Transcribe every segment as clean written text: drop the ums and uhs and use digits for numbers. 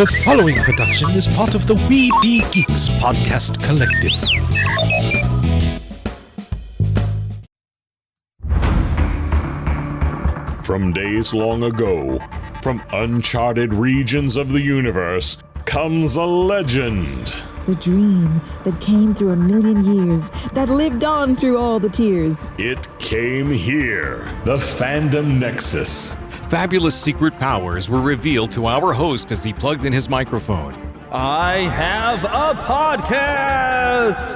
The following production is part of the We Be Geeks podcast collective. From days long ago, from uncharted regions of the universe, comes a legend. The dream that came through a million years, that lived on through all the tears. It came here, the Fandom Nexus. Fabulous secret powers were revealed to our host as he plugged in his microphone. I have a podcast!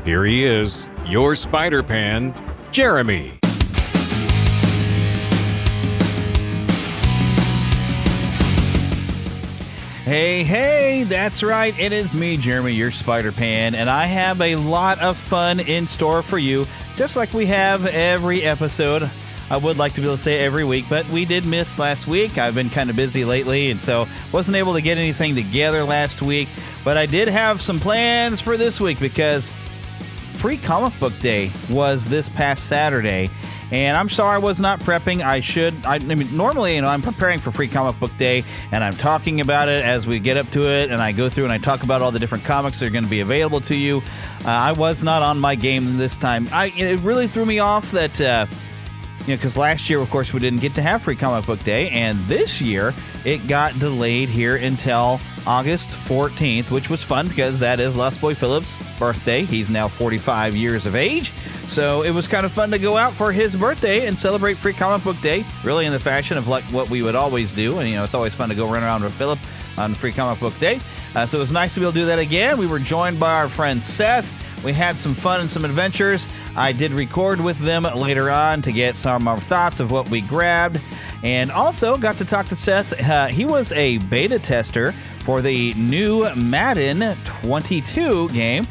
Here he is, your Spider-Pan, Jeremy. Hey, that's right. It is me, Jeremy, your Spider-Pan, and I have a lot of fun in store for you, just like we have every episode. I would like to be able to say every week, but we did miss last week. I've been kind of busy lately, and so wasn't able to get anything together last week. But I did have some plans for this week because Free Comic Book Day was this past Saturday. And I'm sorry I was not prepping. I mean, normally, I'm preparing for Free Comic Book Day, and I'm talking about it as we get up to it, and I go through and I talk about all the different comics that are going to be available to you. I was not on my game this time. It really threw me off that, because last year, of course, we didn't get to have Free Comic Book Day, and this year, it got delayed here until August 14th, which was fun because that is Boy Phillip's birthday. He's now 45 years of age. So it was kind of fun to go out for his birthday and celebrate Free Comic Book Day, really in the fashion of like what we would always do. And, it's always fun to go run around with Philip on Free Comic Book Day. So it was nice to be able to do that again. We were joined by our friend Seth. We had some fun and some adventures. I did record with them later on to get some of our thoughts of what we grabbed. And also got to talk to Seth. He was a beta tester for the new Madden 22 game.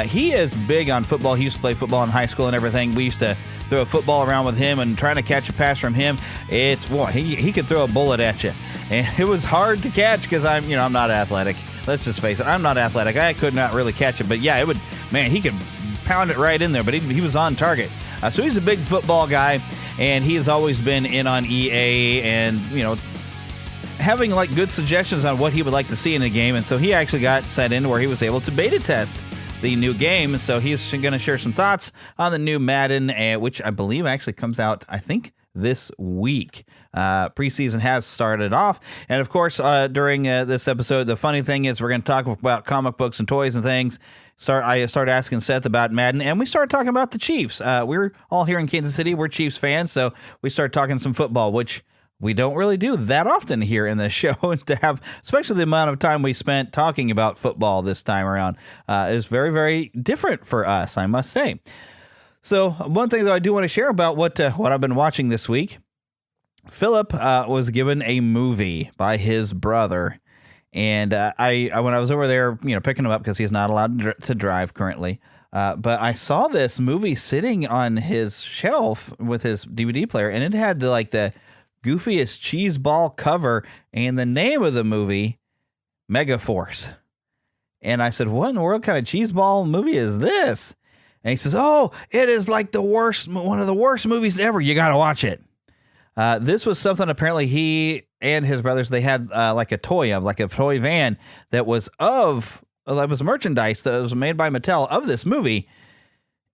He is big on football. He used to play football in high school and everything. We used to throw a football around with him and trying to catch a pass from him. He could throw a bullet at you. And it was hard to catch because I'm not athletic. Let's just face it. I'm not athletic. I could not really catch it. But yeah, he could pound it right in there. But he was on target. So he's a big football guy. And he has always been in on EA and, having like good suggestions on what he would like to see in a game. And so he actually got set in where he was able to beta test the new game. So he's going to share some thoughts on the new Madden, which I believe actually comes out, I think, this week. Preseason has started off. And of course, during this episode, the funny thing is we're going to talk about comic books and toys and things. I started asking Seth about Madden, and we started talking about the Chiefs. We're all here in Kansas City. We're Chiefs fans, so we started talking some football, which we don't really do that often here in this show. To have, especially the amount of time we spent talking about football this time around, is very, very different for us, I must say. So one thing that I do want to share about what I've been watching this week, Philip was given a movie by his brother. And I when I was over there, picking him up because he's not allowed to drive currently. But I saw this movie sitting on his shelf with his DVD player, and it had the goofiest cheeseball cover and the name of the movie, Megaforce. And I said, what in the world kind of cheeseball movie is this? And he says, oh, it is like one of the worst movies ever. You got to watch it. This was something apparently he and his brothers, they had a toy van that was merchandise that was made by Mattel of this movie.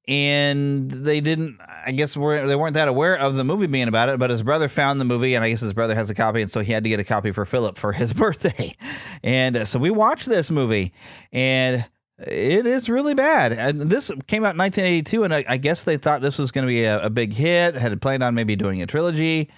And they didn't, I guess they weren't that aware of the movie being about it, but his brother found the movie, and I guess his brother has a copy, and so he had to get a copy for Philip for his birthday. And so we watched this movie, and it is really bad. And this came out in 1982, and I guess they thought this was going to be a big hit, had planned on maybe doing a trilogy.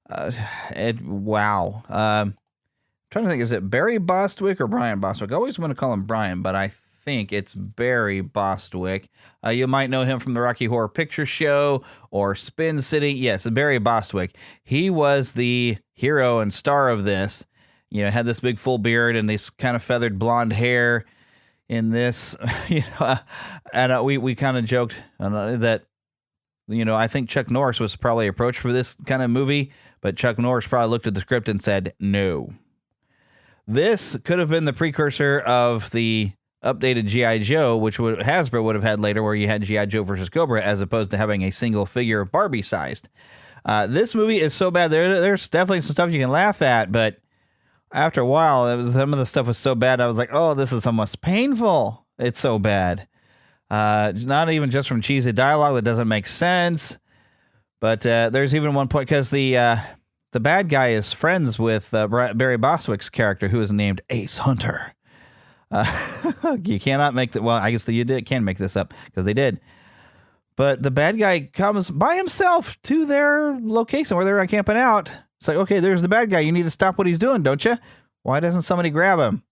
Wow. Trying to think, is it Barry Bostwick or Brian Bostwick? I always want to call him Brian, but I think it's Barry Bostwick. You might know him from the Rocky Horror Picture Show or Spin City. Yes, Barry Bostwick. He was the hero and star of this. Had this big full beard and this kind of feathered blonde hair in this. And we kind of joked that, I think Chuck Norris was probably approached for this kind of movie, but Chuck Norris probably looked at the script and said no. This could have been the precursor of the updated G.I. Joe, which Hasbro would have had later, where you had G.I. Joe versus Cobra, as opposed to having a single figure Barbie-sized. This movie is so bad. There's definitely some stuff you can laugh at, but after a while, some of the stuff was so bad. I was like, oh, this is almost painful. It's so bad. Not even just from cheesy dialogue that doesn't make sense. But there's even one point because the bad guy is friends with Barry Bostwick's character, who is named Ace Hunter. You cannot make that. Well, I guess can make this up because they did. But the bad guy comes by himself to their location where they're camping out. It's like, okay, there's the bad guy. You need to stop what he's doing, don't you? Why doesn't somebody grab him?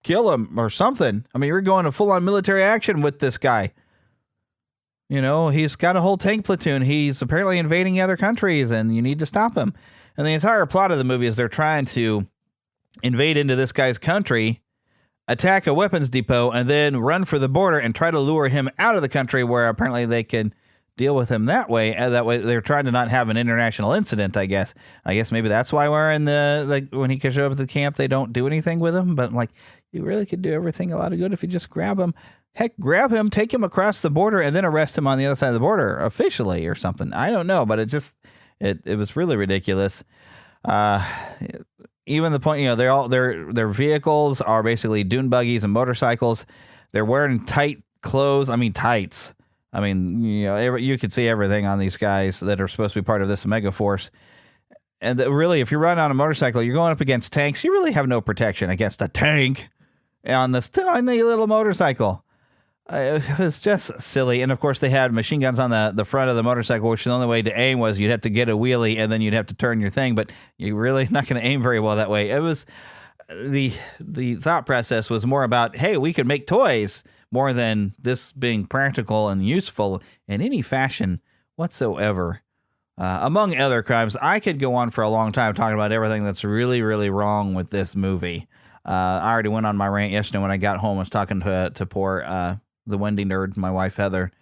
Kill him or something. I mean, you're going to full-on military action with this guy. You know, he's got a whole tank platoon. He's apparently invading other countries, and you need to stop him. And the entire plot of the movie is they're trying to invade into this guy's country, attack a weapons depot, and then run for the border and try to lure him out of the country where apparently they can deal with him that way. That way, they're trying to not have an international incident, I guess. I guess maybe that's why we're in when he can show up at the camp, they don't do anything with him. But like, you really could do everything a lot of good if you just grab him. Heck, grab him, take him across the border, and then arrest him on the other side of the border officially or something. I don't know, but it was really ridiculous. Even the point, you know, their vehicles are basically dune buggies and motorcycles. They're wearing tight clothes. I mean, tights. I mean, you know, you could see everything on these guys that are supposed to be part of this mega force. And really, if you run on a motorcycle, you're going up against tanks. You really have no protection against a tank on the little motorcycle. It was just silly. And of course, they had machine guns on the front of the motorcycle, which the only way to aim was you'd have to get a wheelie and then you'd have to turn your thing. But you're really not going to aim very well that way. It was the thought process was more about, hey, we could make toys more than this being practical and useful in any fashion whatsoever. Among other crimes, I could go on for a long time talking about everything that's really, really wrong with this movie. I already went on my rant yesterday when I got home. I was talking to poor the Wendy nerd, my wife Heather.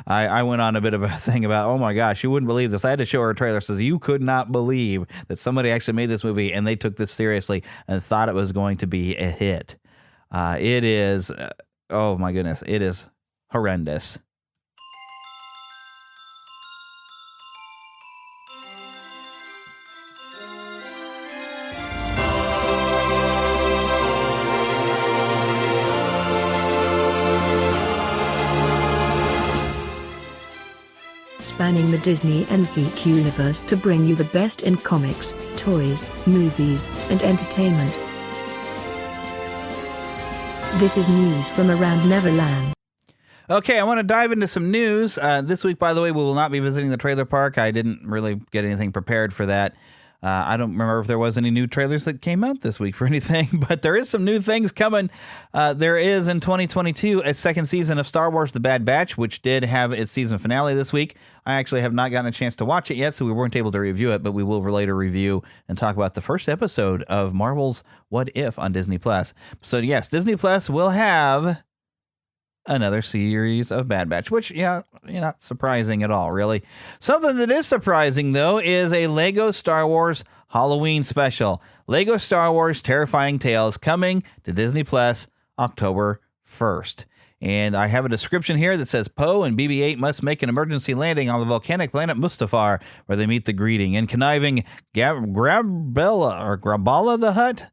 I went on a bit of a thing about, oh my gosh, you wouldn't believe this. I had to show her a trailer. Says you could not believe that somebody actually made this movie and they took this seriously and thought it was going to be a hit. It is, oh my goodness, it is horrendous. Spanning the Disney and geek universe to bring you the best in comics, toys, movies, and entertainment. This is news from around Neverland. Okay, I want to dive into some news. This week, by the way, we will not be visiting the trailer park. I didn't really get anything prepared for that. I don't remember if there was any new trailers that came out this week for anything, but there is some new things coming. There is in 2022 a second season of Star Wars The Bad Batch, which did have its season finale this week. I actually have not gotten a chance to watch it yet, so we weren't able to review it, but we will later review and talk about the first episode of Marvel's What If on Disney+. So yes, Disney Plus will have another series of Bad Batch, which, yeah, not surprising at all, really. Something that is surprising, though, is a Lego Star Wars Halloween special. Lego Star Wars Terrifying Tales coming to Disney Plus October 1st. And I have a description here that says Poe and BB-8 must make an emergency landing on the volcanic planet Mustafar, where they meet the greeting and conniving Graballa the Hutt?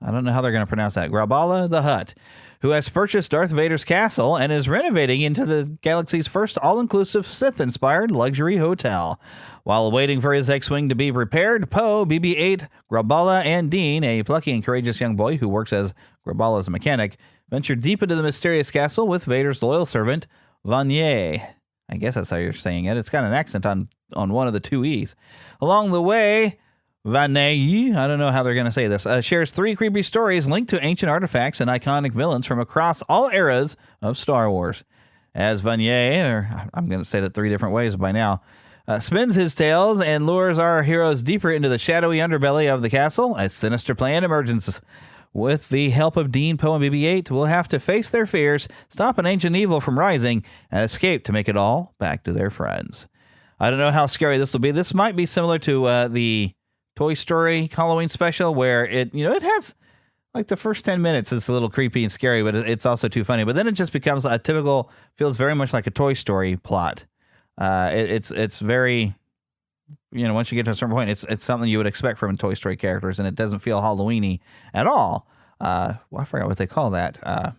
I don't know how they're going to pronounce that. Graballa the Hutt, who has purchased Darth Vader's castle and is renovating into the galaxy's first all-inclusive Sith-inspired luxury hotel. While waiting for his X-Wing to be repaired, Poe, BB-8, Graballa, and Dean, a plucky and courageous young boy who works as Graballa's mechanic, venture deep into the mysterious castle with Vader's loyal servant, Vanier. I guess that's how you're saying it. It's got an accent on one of the two E's. Along the way, Vanier, I don't know how they're going to say this, shares 3 creepy stories linked to ancient artifacts and iconic villains from across all eras of Star Wars. As Vanier, or I'm going to say it 3 different ways by now, spins his tales and lures our heroes deeper into the shadowy underbelly of the castle, a sinister plan emerges. With the help of Dean, Poe, and BB-8, we'll have to face their fears, stop an ancient evil from rising, and escape to make it all back to their friends. I don't know how scary this will be. This might be similar to the Toy Story Halloween special, where it has like the first 10 minutes is a little creepy and scary, but it's also too funny. But then it just becomes a typical, feels very much like a Toy Story plot. It's very once you get to a certain point, it's something you would expect from Toy Story characters, and it doesn't feel Halloween-y at all. I forgot what they call that.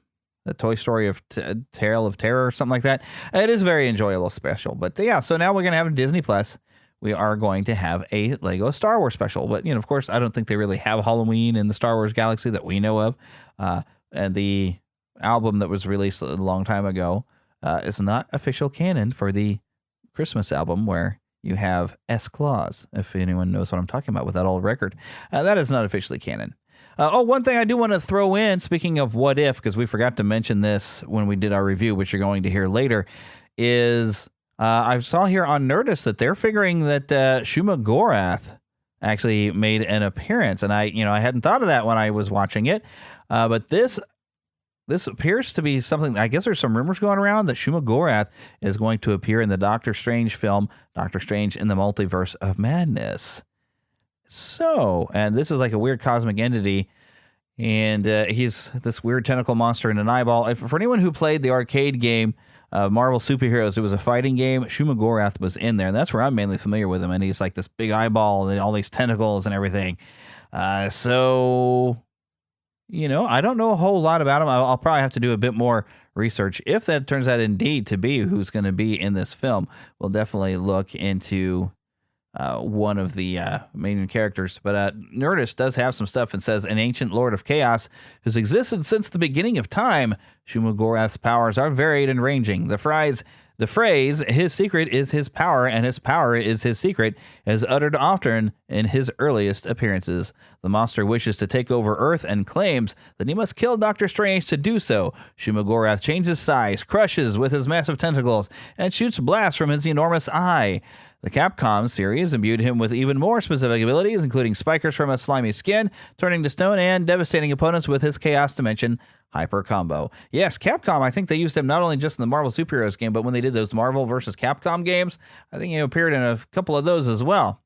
The Toy Story of Tale of Terror or something like that. It is very enjoyable special. But yeah, so now we're going to have a Disney Plus. We are going to have a Lego Star Wars special. But, of course, I don't think they really have Halloween in the Star Wars galaxy that we know of. And the album that was released a long time ago is not official canon for the Christmas album where you have S. Claus, if anyone knows what I'm talking about with that old record. That is not officially canon. One thing I do want to throw in, speaking of what if, because we forgot to mention this when we did our review, which you're going to hear later, is I saw here on Nerdist that they're figuring that Shuma Gorath actually made an appearance, and I hadn't thought of that when I was watching it, but this appears to be something. I guess there's some rumors going around that Shuma Gorath is going to appear in the Doctor Strange film, Doctor Strange in the Multiverse of Madness. So, and this is like a weird cosmic entity, and he's this weird tentacle monster in an eyeball. For anyone who played the arcade game, Marvel Superheroes, it was a fighting game. Shuma Gorath was in there, and that's where I'm mainly familiar with him. And he's like this big eyeball and all these tentacles and everything. So, I don't know a whole lot about him. I'll probably have to do a bit more research. If that turns out indeed to be who's going to be in this film, we'll definitely look into one of the main characters. But Nerdist does have some stuff and says, an ancient lord of chaos who's existed since the beginning of time. Shuma Gorath's powers are varied and ranging. The phrase, his secret is his power, and his power is his secret, is uttered often in his earliest appearances. The monster wishes to take over Earth and claims that he must kill Doctor Strange to do so. Shuma Gorath changes size, crushes with his massive tentacles, and shoots blasts from his enormous eye. The Capcom series imbued him with even more specific abilities, including spikers from his slimy skin, turning to stone, and devastating opponents with his Chaos Dimension Hyper Combo. Yes, Capcom, I think they used him not only just in the Marvel Superheroes game, but when they did those Marvel versus Capcom games, I think he appeared in a couple of those as well.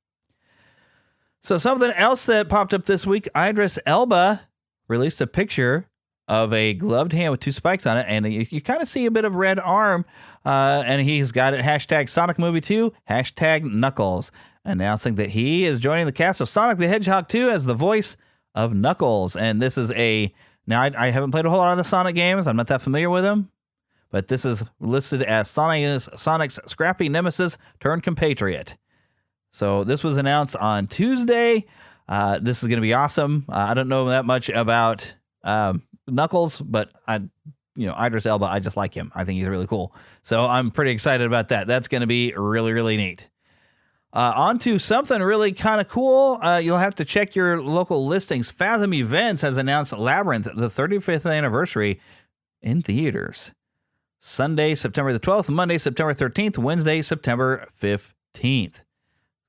So something else that popped up this week, Idris Elba released a picture of a gloved hand with two spikes on it, and you kind of see a bit of red arm, and he's got it hashtag Sonic Movie 2, hashtag Knuckles, announcing that he is joining the cast of Sonic the Hedgehog 2 as the voice of Knuckles. And this is now I haven't played a whole lot of the Sonic games, I'm not that familiar with them, but this is listed as Sonic's scrappy nemesis turned compatriot. So this was announced on Tuesday. This is going to be awesome. I don't know that much about Knuckles, but Idris Elba, I just like him. I think he's really cool. So I'm pretty excited about that. That's going to be really, really neat. On to something really kind of cool. You'll have to check your local listings. Fathom Events has announced Labyrinth, the 35th anniversary, in theaters. Sunday, September the 12th, Monday, September 13th, Wednesday, September 15th.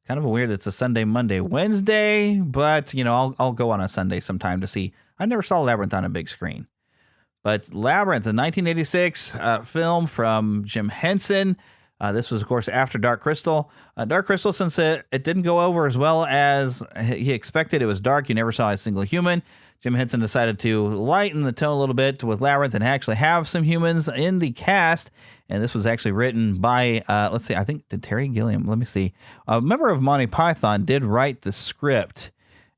Kind of weird it's a Sunday, Monday, Wednesday, but, I'll go on a Sunday sometime to see. I never saw Labyrinth on a big screen. But Labyrinth, a 1986 film from Jim Henson. This was, of course, after Dark Crystal. Dark Crystal, since it didn't go over as well as he expected, it was dark. You never saw a single human. Jim Henson decided to lighten the tone a little bit with Labyrinth and actually have some humans in the cast. And this was actually written by, I think, did Terry Gilliam? Let me see. A member of Monty Python did write the script.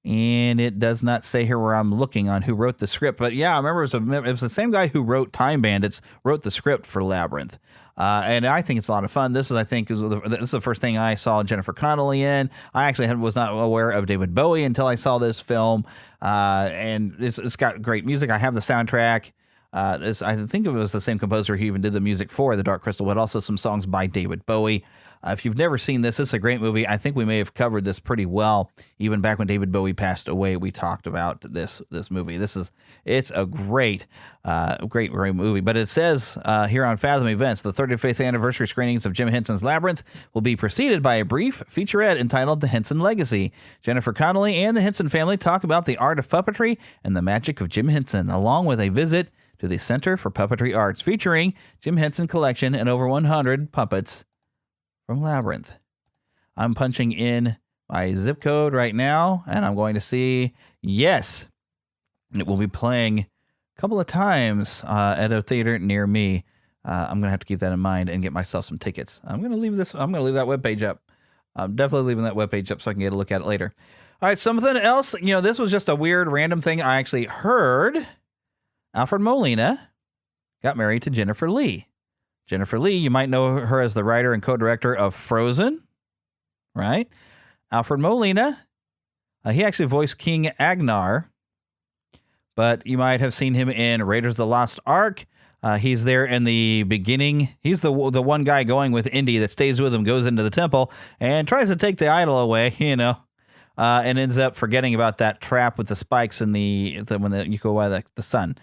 And it does not say here where I'm looking on who wrote the script. But yeah, I remember it was the same guy who wrote Time Bandits, wrote the script for Labyrinth. And I think it's a lot of fun. This is the first thing I saw Jennifer Connelly in. I actually was not aware of David Bowie until I saw this film. And it's got great music. I have the soundtrack. I think it was the same composer who even did the music for The Dark Crystal, but also some songs by David Bowie. If you've never seen this is a great movie. I think we may have covered this pretty well. Even back when David Bowie passed away, we talked about this movie. It's a great movie. But it says here on Fathom Events, the 35th anniversary screenings of Jim Henson's Labyrinth will be preceded by a brief featurette entitled The Henson Legacy. Jennifer Connelly and the Henson family talk about the art of puppetry and the magic of Jim Henson, along with a visit to the Center for Puppetry Arts, featuring Jim Henson collection and over 100 puppets from Labyrinth. I'm punching in my zip code right now, and I'm going to see, yes, it will be playing a couple of times at a theater near me. I'm going to have to keep that in mind and get myself some tickets. I'm going to leave that webpage up. I'm definitely leaving that webpage up so I can get a look at it later. All right, something else. This was just a weird, random thing. I actually heard Alfred Molina got married to Jennifer Lee. Jennifer Lee, you might know her as the writer and co-director of Frozen, right? Alfred Molina, he actually voiced King Agnar, but you might have seen him in Raiders of the Lost Ark. He's there in the beginning. He's the one guy going with Indy that stays with him, goes into the temple, and tries to take the idol away, and ends up forgetting about that trap with the spikes and when you go by the sun.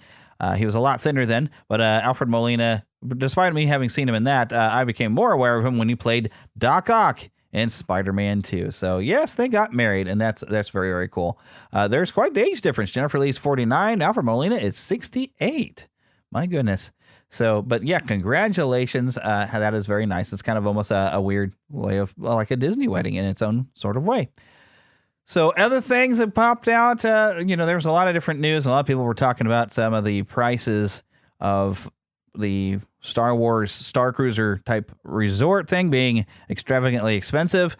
He was a lot thinner then, but Alfred Molina, despite me having seen him in that, I became more aware of him when he played Doc Ock in Spider-Man 2. So yes, they got married, and that's very, very cool. There's quite the age difference. Jennifer Lee's 49, Alfred Molina is 68. My goodness. So, but yeah, congratulations. That is very nice. It's kind of almost a weird way of like a Disney wedding in its own sort of way. So other things that popped out, there was a lot of different news. A lot of people were talking about some of the prices of the Star Wars Star Cruiser type resort thing being extravagantly expensive.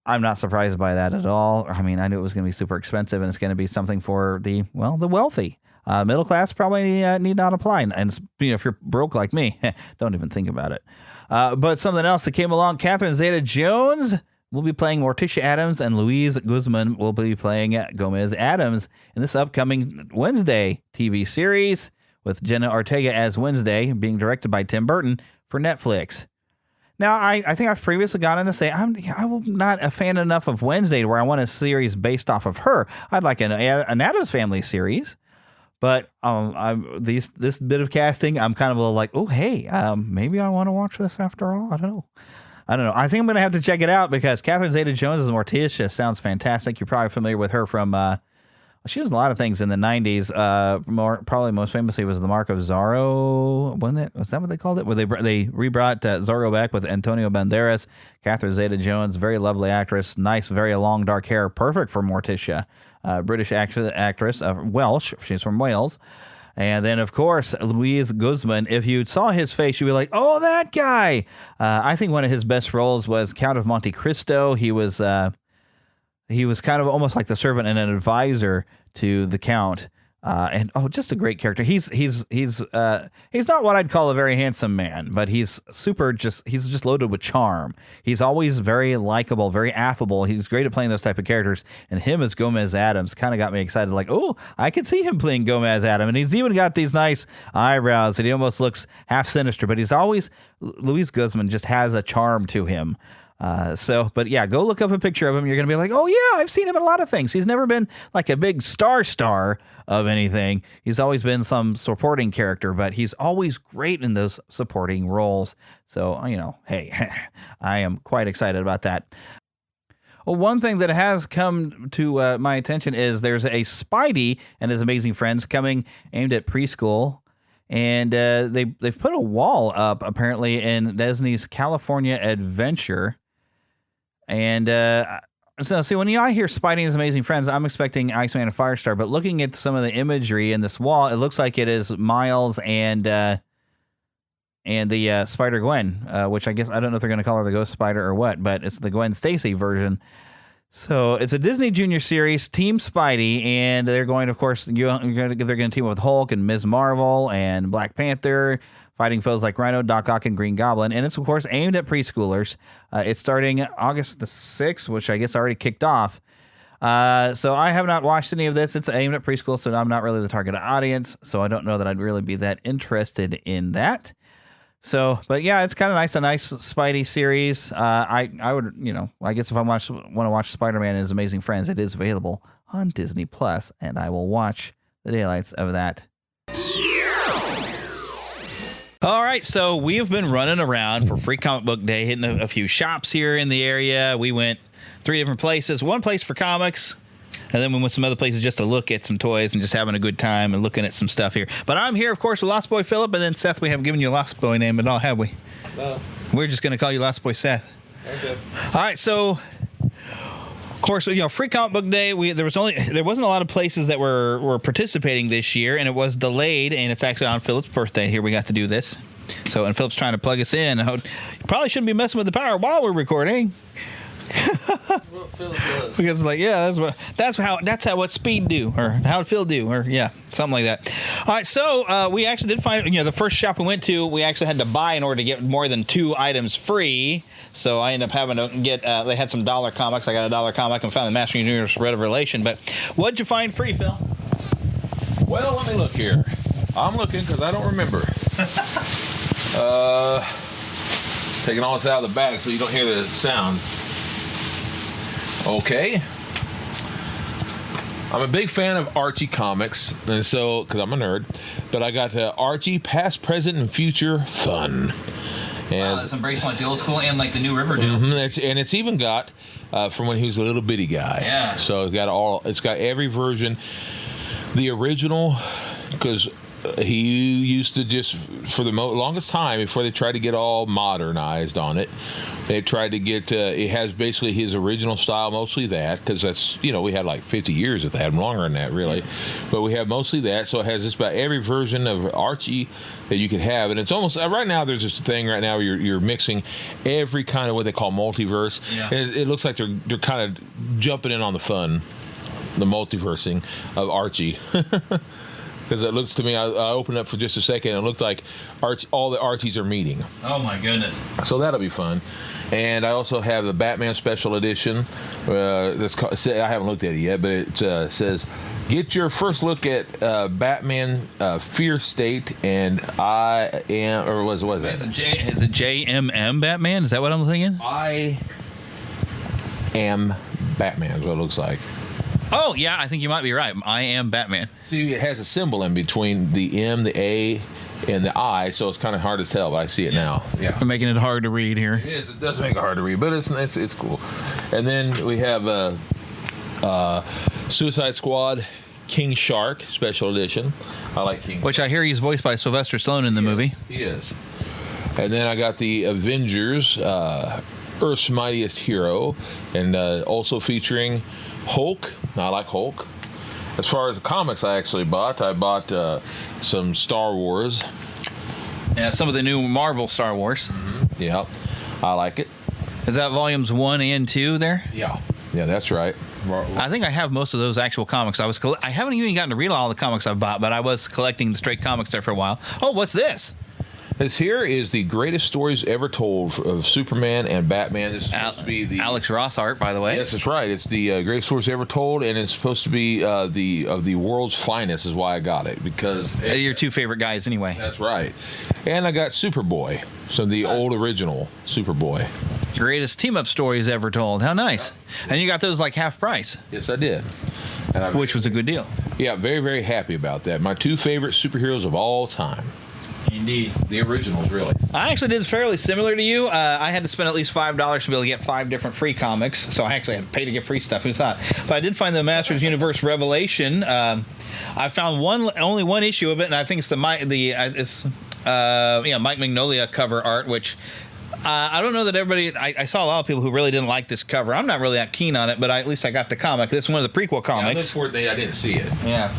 I'm not surprised by that at all. I mean, I knew it was going to be super expensive, and it's going to be something for the wealthy. Middle class probably need not apply. And if you're broke like me, don't even think about it. But something else that came along, Catherine Zeta-Jones will be playing Morticia Addams, and Luis Guzman will be playing Gomez Addams in this upcoming Wednesday TV series with Jenna Ortega as Wednesday, being directed by Tim Burton for Netflix. Now, I think I've previously gone on to say I'm not a fan enough of Wednesday where I want a series based off of her. I'd like an Addams Family series. But this bit of casting, I'm kind of a little like, oh, hey, maybe I want to watch this after all. I don't know. I think I'm going to have to check it out because Catherine Zeta-Jones as Morticia sounds fantastic. You're probably familiar with her from, she was in a lot of things in the 90s. Probably most famously was The Mark of Zorro, wasn't it? Was that what they called it? Where they rebrought Zorro back with Antonio Banderas. Catherine Zeta-Jones, very lovely actress, nice, very long dark hair, perfect for Morticia. British actress, Welsh. She's from Wales. And then, of course, Luis Guzman. If you saw his face, you'd be like, oh, that guy. I think one of his best roles was Count of Monte Cristo. He was kind of almost like the servant and an advisor to the Count. Just a great character. He's not what I'd call a very handsome man, but he's just loaded with charm. He's always very likable, very affable. He's great at playing those type of characters. And him as Gomez Addams kind of got me excited. Like, oh, I could see him playing Gomez Addams. And he's even got these nice eyebrows and he almost looks half sinister, but Luis Guzman just has a charm to him. But yeah, go look up a picture of him. You're going to be like, oh yeah, I've seen him in a lot of things. He's never been like a big star of anything. He's always been some supporting character, but he's always great in those supporting roles. So, hey, I am quite excited about that. Well, one thing that has come to my attention is there's a Spidey and his amazing friends coming aimed at preschool. And they've put a wall up apparently in Disney's California Adventure. And so see, when I hear Spidey and his amazing friends, I'm expecting Iceman and Firestar. But looking at some of the imagery in this wall, it looks like it is Miles and the Spider-Gwen, which I guess I don't know if they're going to call her the Ghost Spider or what, but it's the Gwen Stacy version. So it's a Disney Junior series, Team Spidey, and they're going, of course, they're going to team up with Hulk and Ms. Marvel and Black Panther, fighting foes like Rhino, Doc Ock, and Green Goblin. And it's, of course, aimed at preschoolers. It's starting August the 6th, which I guess already kicked off. So I have not watched any of this. It's aimed at preschool, so I'm not really the target audience. So I don't know that I'd really be that interested in that. So, but yeah, it's kind of nice, a nice Spidey series. I would, I guess if I want to watch Spider-Man and His Amazing Friends, it is available on Disney Plus, and I will watch the daylights of that. All right, so we've been running around for Free Comic Book Day, hitting a few shops here in the area. We went 3 different places. One place for comics, and then we went some other places just to look at some toys and just having a good time and looking at some stuff here. But I'm here, of course, with Lost Boy Phillip, and then Seth, we haven't given you a Lost Boy name at all, have we? No. We're just going to call you Lost Boy Seth. Okay. All right, so, of course, Free Comic Book Day, there wasn't a lot of places that were participating this year, and it was delayed, and it's actually on Philip's birthday here we got to do this. So, and Philip's trying to plug us in. You probably shouldn't be messing with the power while we're recording. Because like, yeah, that's how what speed do, or how Phil do, or yeah, something like that. All right, so we actually did find, the first shop we went to, we actually had to buy in order to get more than 2 items free. So I ended up having to get, they had some dollar comics. I got a dollar comic and found the Master Universe Revelation. But what'd you find free, Phil? Well, let me look here. I'm looking because I don't remember. Taking all this out of the bag so you don't hear the sound. Okay. I'm a big fan of Archie comics, and so, because I'm a nerd, but I got Archie Past, Present, and Future Fun. And it's embracing like the old school and like the new Riverdale. It's even got from when he was a little bitty guy. Yeah. So it's got every version. The original, because he used to just, for the longest time, before they tried to get all modernized on it, they tried to get, it has basically his original style, mostly that, because that's, we had like 50 years of that, longer than that, really. But we have mostly that, so it has just about every version of Archie that you could have. And it's almost, right now, there's this thing right now where you're mixing every kind of what they call multiverse. Yeah. It looks like they're kind of jumping in on the fun, the multiversing of Archie. Because it looks to me, I opened up for just a second, and it looked like all the Archies are meeting. Oh my goodness! So that'll be fun. And I also have the Batman Special Edition. That's called, I haven't looked at it yet, but it says, "Get your first look at Batman Fear State," and I am, or was that? Is it JMM Batman? Is that what I'm thinking? I am Batman is what it looks like. Oh, yeah, I think you might be right. I am Batman. See, it has a symbol in between the M, the A, and the I, so it's kind of hard to tell, but I see it now. Yeah. I'm making it hard to read here. It is. It does make it hard to read, but it's cool. And then we have Suicide Squad King Shark Special Edition. I like King. Which I hear he's voiced by Sylvester Stallone in the movie. He is. And then I got the Avengers, Earth's Mightiest Hero, and also featuring Hulk. I like Hulk. As far as the comics I bought some Star Wars. Yeah, some of the new Marvel Star Wars. Mm-hmm. Yeah, I like it. Is that volumes 1 and 2 there? Yeah, that's right. I think I have most of those actual comics. I haven't even gotten to read all the comics I've bought, but I was collecting the straight comics there for a while. Oh, what's this? This here is the greatest stories ever told of Superman and Batman. This is supposed to be the Alex Ross art, by the way. Yes, that's right. It's the greatest stories ever told, and it's supposed to be the world's finest. Is why I got it, because They're your 2 favorite guys, anyway. That's right. And I got Superboy, so the old original Superboy. Greatest team-up stories ever told. How nice! And you got those like half price. Yes, I did. Which was a good deal. Yeah, very, very happy about that. My 2 favorite superheroes of all time. Indeed. The originals, really. I actually did fairly similar to you. I had to spend at least $5 to be able to get 5 different free comics, so I actually had to pay to get free stuff. Who thought? But I did find the Masters Universe Revelation. I found only one issue of it, and I think it's Mike Mignola cover art, which I don't know that everybody. I saw a lot of people who really didn't like this cover. I'm not really that keen on it, but at least I got the comic. This is one of the prequel comics. Yeah, I looked for it. I didn't see it. Yeah.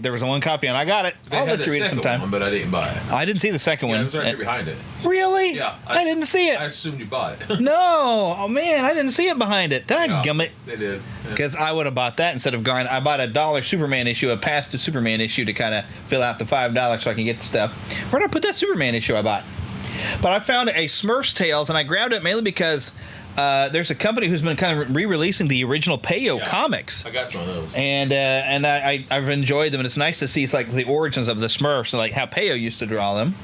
There was one copy, and I got it. I'll let you read it sometime. One, but I didn't buy it. I didn't see the second one. It was right there behind it. Really? Yeah. I didn't see it. I assumed you bought it. No. Oh, man. I didn't see it behind it. Dadgummit. They did. Because I would have bought that instead of going. I bought a $1 Superman issue, a past Superman issue to kind of fill out the $5 so I can get the stuff. Where did I put that Superman issue I bought? But I found a Smurfs Tales, and I grabbed it mainly because there's a company who's been kind of re-releasing the original Peyo comics. I got some of those. And I've enjoyed them, and it's nice to see like the origins of the Smurfs, and like how Peyo used to draw them.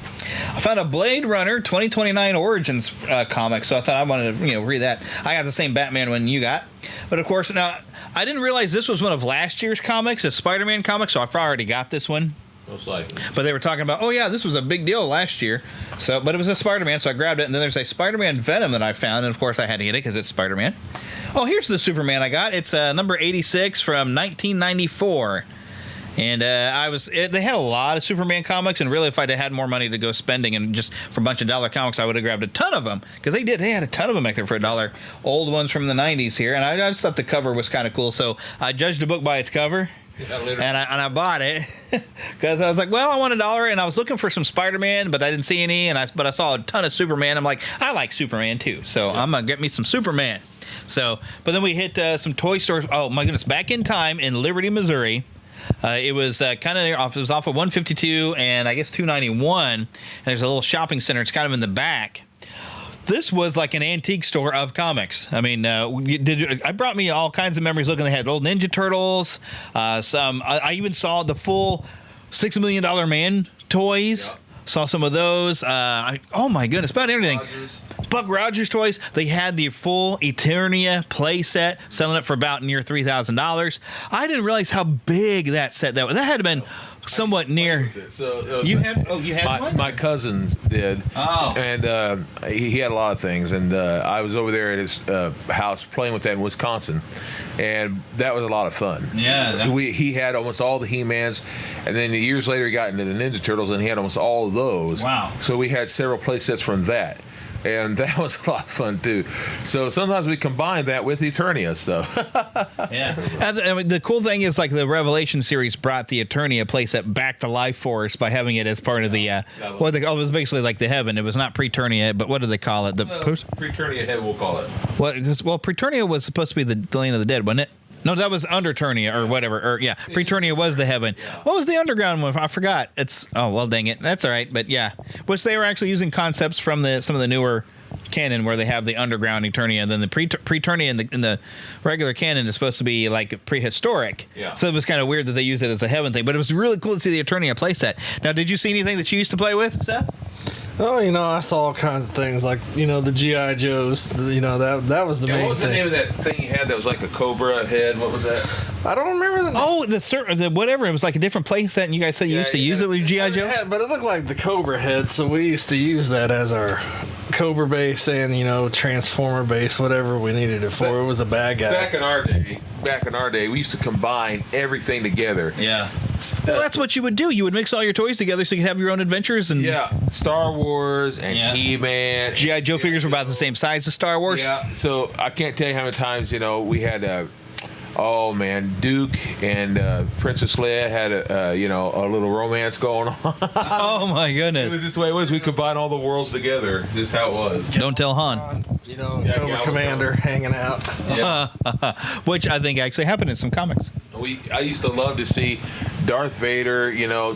I found a Blade Runner 2029 Origins comic, so I thought I wanted to read that. I got the same Batman one you got. But of course, now I didn't realize this was one of last year's comics, a Spider-Man comic, so I've already got this one. Most likely. But they were talking about, oh yeah, this was a big deal last year. But it was a Spider-Man, so I grabbed it. And then there's a Spider-Man Venom that I found, and of course I had to get it because it's Spider-Man. Oh, here's the Superman I got. It's number 86 from 1994. And they had a lot of Superman comics, and really, if I'd had more money to go spending and just for a bunch of dollar comics, I would have grabbed a ton of them, because they had a ton of them back there for $1. Old ones from the 90s here, and I just thought the cover was kind of cool, so I judged the book by its cover. And I bought it because I was like, well, I want $1, and I was looking for some Spider-Man, but I didn't see any, but I saw a ton of Superman. I'm like, I like Superman too, so I'm gonna get me some Superman. So, but then we hit some toy stores. Oh my goodness! Back in time in Liberty, Missouri. It was kind of off. It was off of 152 and I guess 291. And there's a little shopping center. It's kind of in the back. This was like an antique store of comics. I mean, I brought me all kinds of memories. Looking, they had old Ninja Turtles. I even saw the full $6 Million Man toys. Yep. Saw some of those. Oh my goodness, about everything. Buck Rogers toys. They had the full Eternia play set, selling it for about near $3,000. I didn't realize how big that set that was. That had been somewhat near. So you had one? My cousin did. Oh, and he had a lot of things, and I was over there at his house playing with that in Wisconsin, and that was a lot of fun. Yeah, he had almost all the He-Mans, and then years later he got into the Ninja Turtles, and he had almost all of those. Wow! So we had several play sets from that. And that was a lot of fun too. So sometimes we combine that with Eternia stuff. Yeah. And I mean, the cool thing is, like, the Revelation series brought the Eternia playset back to life for us by having it as part of the it was basically like the heaven. It was not Preternia, but what do they call it? Preternia heaven, we'll call it. Well, Preternia was supposed to be the land of the dead, wasn't it? No, that was Underturnia or whatever. Or yeah, Preternia was the heaven. Yeah. What was the underground one? I forgot. Dang it. That's all right. But yeah, which they were actually using concepts from some of the newer canon where they have the underground Eternia, and then the Preternia in the regular canon is supposed to be like prehistoric. Yeah. So it was kind of weird that they used it as a heaven thing. But it was really cool to see the Eternia playset. Now, did you see anything that you used to play with, Seth? Oh, I saw all kinds of things, like, the G.I. Joes, that was the main thing. What was the name of that thing you had that was like a cobra head? What was that? I don't remember the name. Oh, the whatever. It was like a different play set, and you guys said you used to use it with G.I. Joe? Yeah, but it looked like the cobra head, so we used to use that as our cobra base and, transformer base, whatever we needed it for. It was a bad guy. Back in our day, we used to combine everything together. Yeah. Well, that's what you would do. You would mix all your toys together so you could have your own adventures. And Star Wars and He-Man. G.I. Joe figures were about the same size as Star Wars. Yeah, so I can't tell you how many times, we had Duke and Princess Leia had a little romance going on. Oh my goodness! It was just the way it was. We combined all the worlds together. Just how it was. Don't tell Han. Cobra Commander hanging out. Yeah. Which I think actually happened in some comics. I used to love to see Darth Vader,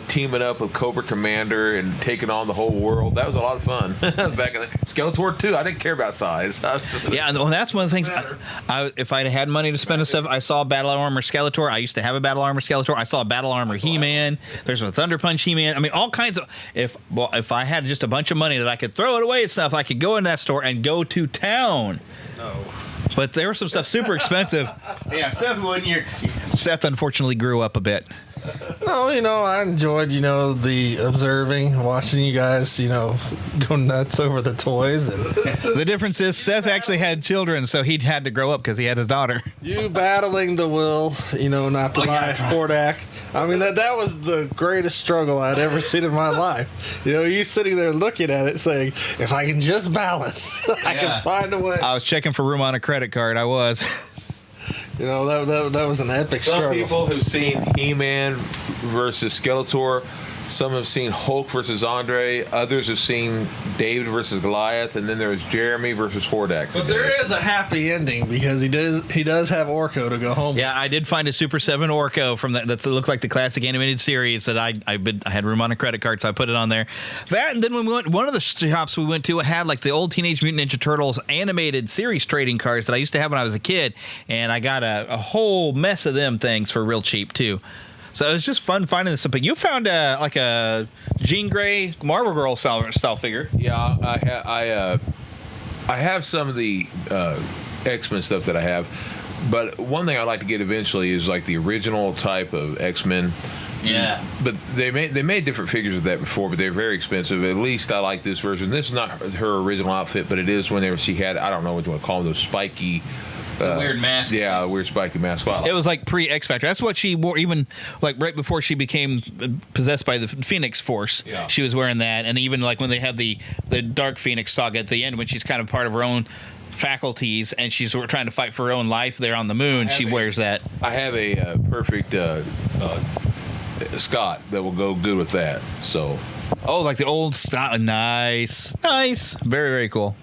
teaming up with Cobra Commander and taking on the whole world. That was a lot of fun. Back in the Skeletor too. I didn't care about size. And that's one of the things. If I had money to spend on stuff, I saw Battle Armor Skeletor. I used to have a Battle Armor Skeletor. I saw Battle Armor He-Man. There's a Thunder Punch He-Man. I mean, all kinds of. If I had just a bunch of money that I could throw it away and stuff, I could go in that store and go to town. No. But there was some stuff super expensive. Yeah, Seth unfortunately grew up a bit. No, I enjoyed, the observing, watching you guys, go nuts over the toys. And the difference is Seth actually had children, so he had to grow up because he had his daughter. You battling the will, not to buy Hordak. I mean, that was the greatest struggle I'd ever seen in my life. You sitting there looking at it saying, if I can just balance, I can find a way. I was checking for room on a credit card. I was. That was an epic struggle. Some people have seen He-Man versus Skeletor. Some have seen Hulk versus Andre. Others have seen David versus Goliath. And then there's Jeremy versus Hordak. But there is a happy ending because he does have Orko to go home. Yeah, I did find a Super 7 Orko from that looked like the classic animated series that I had room on a credit card, so I put it on there. That, and then when we went, one of the shops we went to had like the old Teenage Mutant Ninja Turtles animated series trading cards that I used to have when I was a kid, and I got a whole mess of them things for real cheap too. So it was just fun finding this. But you found like a Jean Grey Marvel Girl style figure. Yeah, I have some of the X-Men stuff that I have. But one thing I'd like to get eventually is like the original type of X-Men. Yeah. But they made different figures of that before, but they're very expensive. At least I like this version. This is not her original outfit, but it is whenever she had, I don't know what you want to call them, those spiky... The weird mask. Yeah, weird spiky mask. It was like pre-X Factor. That's what she wore, even like right before she became possessed by the Phoenix Force. Yeah. She was wearing that, and even like when they have the Dark Phoenix saga at the end, when she's kind of part of her own faculties and she's trying to fight for her own life there on the moon, she wears that. I have a perfect Scott that will go good with that. So. Oh, like the old Scott. Nice. Very, very cool.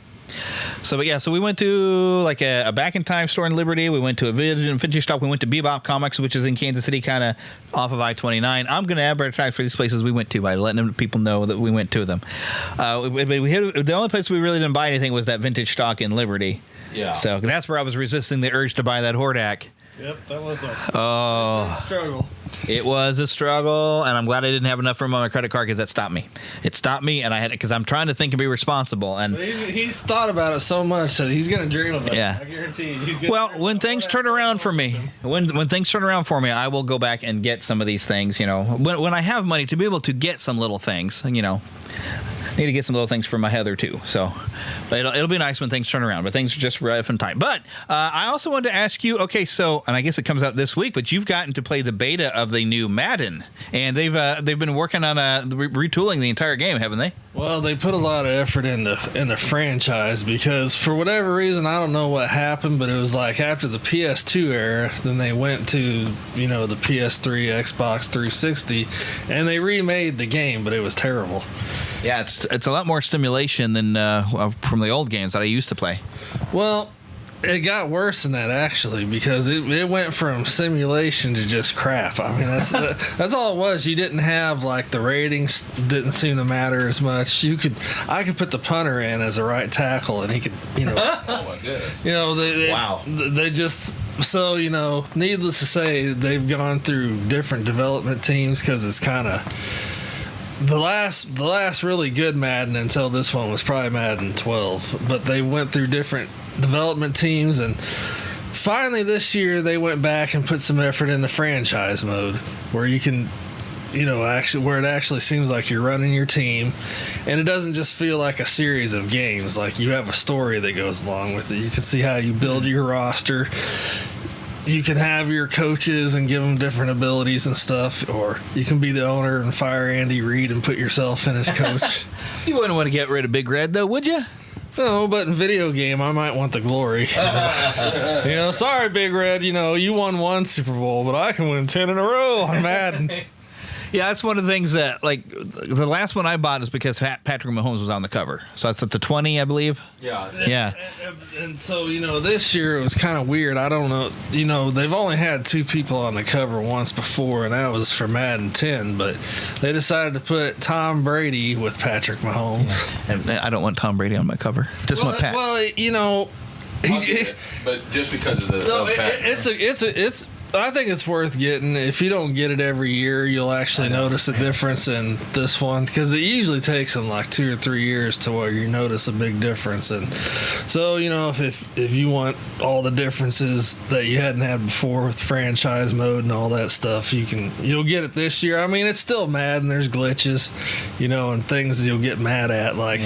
So, but yeah, so we went to like a Back in Time store in Liberty. We went to a vintage shop. We went to Bebop Comics, which is in Kansas City, kind of off of I-29. I'm going to advertise for these places we went to by letting people know that we went to them. The only place we really didn't buy anything was that vintage stock in Liberty. Yeah. So that's where I was resisting the urge to buy that Hordak. Yep, that was a struggle. It was a struggle, and I'm glad I didn't have enough room on my credit card because that stopped me. It stopped me, and I had because I'm trying to think and be responsible. And he's thought about it so much that he's going to dream of it. Yeah. I guarantee you. Well, when things turn around for me, when things turn around for me, I will go back and get some of these things. You know, when I have money to be able to get some little things, you know. Need to get some little things for my Heather too, so it'll be nice when things turn around. But things are just rough and tight. But I also wanted to ask you. Okay, so and I guess it comes out this week, but you've gotten to play the beta of the new Madden, and they've been working on retooling the entire game, haven't they? Well, they put a lot of effort in the franchise because for whatever reason, I don't know what happened, but it was like after the PS2 era, then they went to the PS3, Xbox 360, and they remade the game, but it was terrible. Yeah, it's a lot more simulation than from the old games that I used to play. Well, it got worse than that actually because it went from simulation to just crap. I mean that's all it was. You didn't have like the ratings didn't seem to matter as much. I could put the punter in as a right tackle and he could Oh my goodness. They just so needless to say they've gone through different development teams because it's kind of. The last really good Madden until this one was probably Madden 12, but they went through different development teams, and finally this year they went back and put some effort into franchise mode, where you can, where it actually seems like you're running your team, and it doesn't just feel like a series of games. Like you have a story that goes along with it. You can see how you build your roster. You can have your coaches and give them different abilities and stuff, or you can be the owner and fire Andy Reid and put yourself in as coach. You wouldn't want to get rid of Big Red, though, would you? No, but in video game, I might want the glory. Sorry, Big Red, you won one Super Bowl, but I can win 10 in a row on Madden. Yeah, that's one of the things that, like, the last one I bought is because Patrick Mahomes was on the cover. So that's at the 20, I believe. Yeah. And so, this year it was kind of weird. I don't know. They've only had two people on the cover once before, and that was for Madden 10. But they decided to put Tom Brady with Patrick Mahomes. Yeah. And I don't want Tom Brady on my cover. Just want Pat. Well, but just because of the. No, it's. I think it's worth getting. If you don't get it every year, you'll actually notice a difference in this one because it usually takes them like 2 or 3 years to where you notice a big difference. And so, if you want all the differences that you hadn't had before with franchise mode and all that stuff, you'll get it this year. I mean, it's still Madden. There's glitches, and things you'll get mad at. Like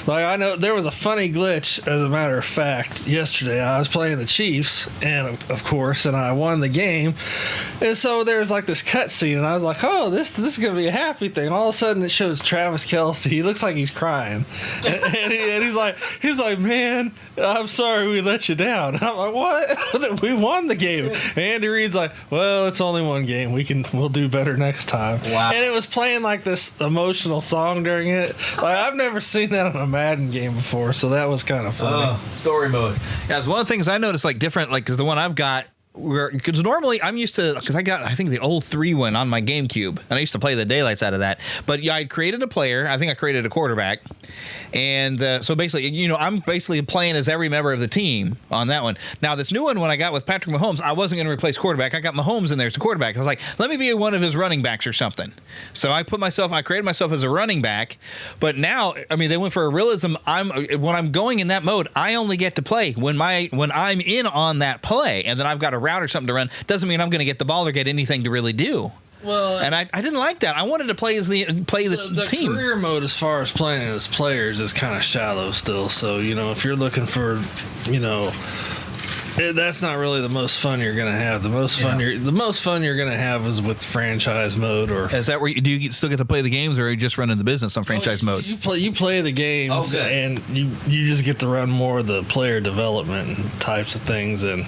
I know there was a funny glitch. As a matter of fact, yesterday I was playing the Chiefs, and of course, and I won the game. And so there's like this cutscene, and I was like, "Oh, this is gonna be a happy thing." All of a sudden, it shows Travis Kelce. He looks like he's crying, and he's like, "Man, I'm sorry we let you down." And I'm like, "What? We won the game." And Andy Reid's like, "Well, it's only one game. We'll do better next time." Wow! And it was playing like this emotional song during it. Like I've never seen that on a Madden game before, so that was kind of funny. Story mode. Yeah, it's one of the things I noticed, like different, like because the one I've got. Because normally I'm used to, because I think the old 3 one on my GameCube, and I used to play the daylights out of that. But yeah, I created a player. I think I created a quarterback, and so basically, I'm basically playing as every member of the team on that one. Now this new one, when I got with Patrick Mahomes, I wasn't going to replace quarterback. I got Mahomes in there as the quarterback. I was like, let me be one of his running backs or something. So I created myself as a running back. But now, I mean, they went for a realism. When I'm going in that mode, I only get to play when I'm in on that play, and then I've got a route or something to run. Doesn't mean I'm going to get the ball or get anything to really do. Well, and I didn't like that. I wanted to play the team. The career mode, as far as playing as players, is kind of shallow still. So if you're looking for, that's not really the most fun you're gonna have. The most fun you're gonna have is with franchise mode. Or is that where do you still get to play the games, or are you just running the business on franchise mode? You play the games, and you just get to run more of the player development and types of things. And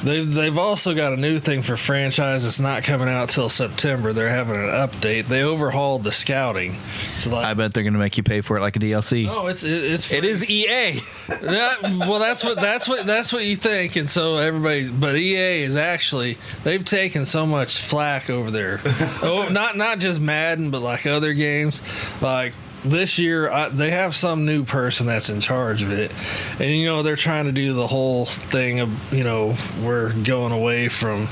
They've also got a new thing for franchise that's not coming out till September. They're having an update. They overhauled the scouting. So like, I bet they're going to make you pay for it like a DLC. no, it's free. It is EA. Yeah, well, that's what you think, and so everybody. But EA is actually they've taken so much flack over there. Not just Madden, but like other games, like. This year, they have some new person that's in charge of it. And, they're trying to do the whole thing of, we're going away from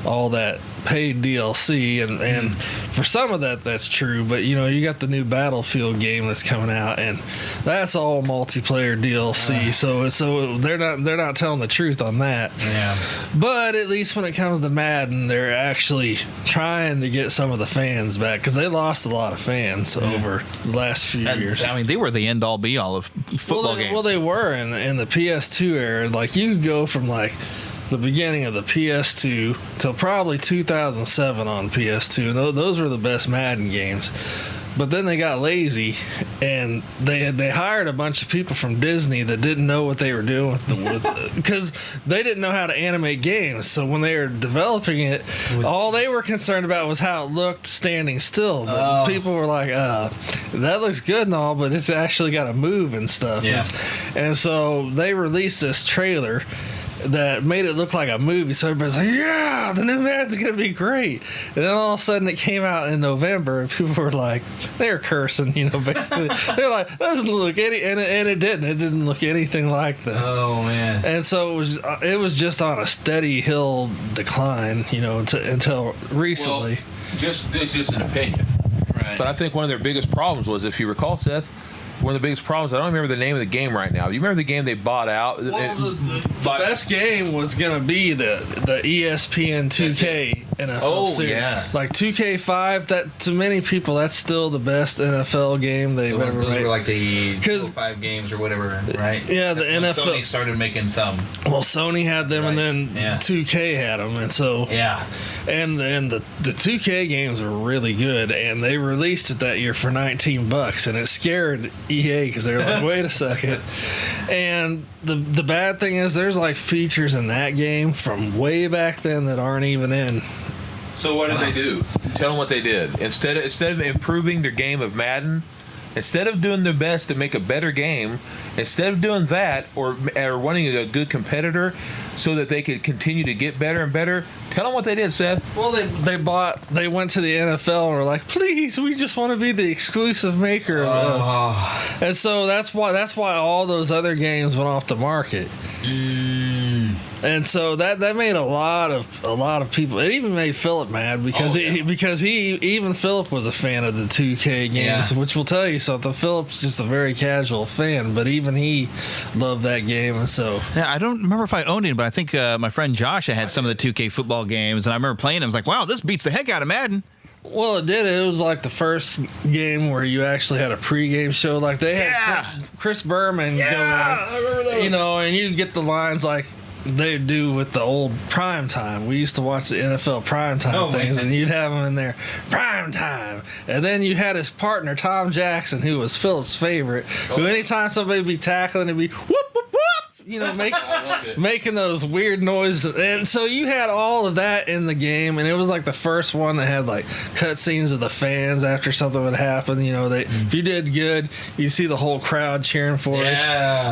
all that paid DLC. And for some of that's true. But, you got the new Battlefield game that's coming out. And that's all multiplayer DLC. So they're not telling the truth on that. Yeah. But at least when it comes to Madden, they're actually trying to get some of the fans back. Because they lost a lot of fans over the last few years. I mean, they were the end-all, be-all of football games. Well, they were in the PS2 era. Like, you could go from, like, the beginning of the PS2 till probably 2007 on PS2. And those were the best Madden games. But then they got lazy, and they hired a bunch of people from Disney that didn't know what they were doing because they didn't know how to animate games. So when they were developing it, all they were concerned about was how it looked standing still. But people were like, that looks good and all, but it's actually got to move and stuff. Yeah. And so they released this trailer that made it look like a movie, so everybody's like, yeah, the new Madden's gonna be great. And then all of a sudden it came out in November, and people were like, they're cursing, basically. They're like, that doesn't look and it didn't look anything like that. Oh man. And so it was just on a steady hill decline, until recently. Well, it's just an opinion, Right. but I think one of their biggest problems was, if you recall, Seth, one of the biggest problems, I don't remember the name of the game right now. You remember the game they bought out? Well, the best game was going to be the ESPN 2K NFL series. Yeah. Like 2K5, that to many people, that's still the best NFL game they've ever Those made. were like the 5 games or whatever, right? Yeah, the When NFL. Sony started making some. Well, Sony had them, and then 2K had them, and so Yeah. and the 2K games were really good, and they released it that year for $19, and it scared EA because they were like, wait a second. And the bad thing is, there's like features in that game from way back then that aren't even in. So what did they do? Tell them what they did. Instead of improving their game of Madden, instead of doing their best to make a better game, instead of doing that or wanting a good competitor so that they could continue to get better and better, tell them what they did, Seth. Well, they went to the NFL and were like, please, we just want to be the exclusive maker of and so that's why all those other games went off the market. And so that made a lot of people. It even made Phillip mad because even Phillip was a fan of the 2K games, which will tell you something. Phillip's just a very casual fan, but even he loved that game, and so I don't remember if I owned it, but I think my friend Josh had some of the 2K football games, and I remember playing it. I was like, wow, this beats the heck out of Madden. Well, it did. It was like the first game where you actually had a pregame show. Like they had Chris Berman go on, I remember those. And you'd get the lines like they do with the old prime time. We used to watch the NFL prime time things, and you'd have him in there, prime time. And then you had his partner, Tom Jackson, who was Phil's favorite, who anytime somebody would be tackling, it'd be whoop, whoop, whoop, making those weird noises. And so you had all of that in the game, and it was like the first one that had like cutscenes of the fans after something would happen. If you did good, you'd see the whole crowd cheering for it.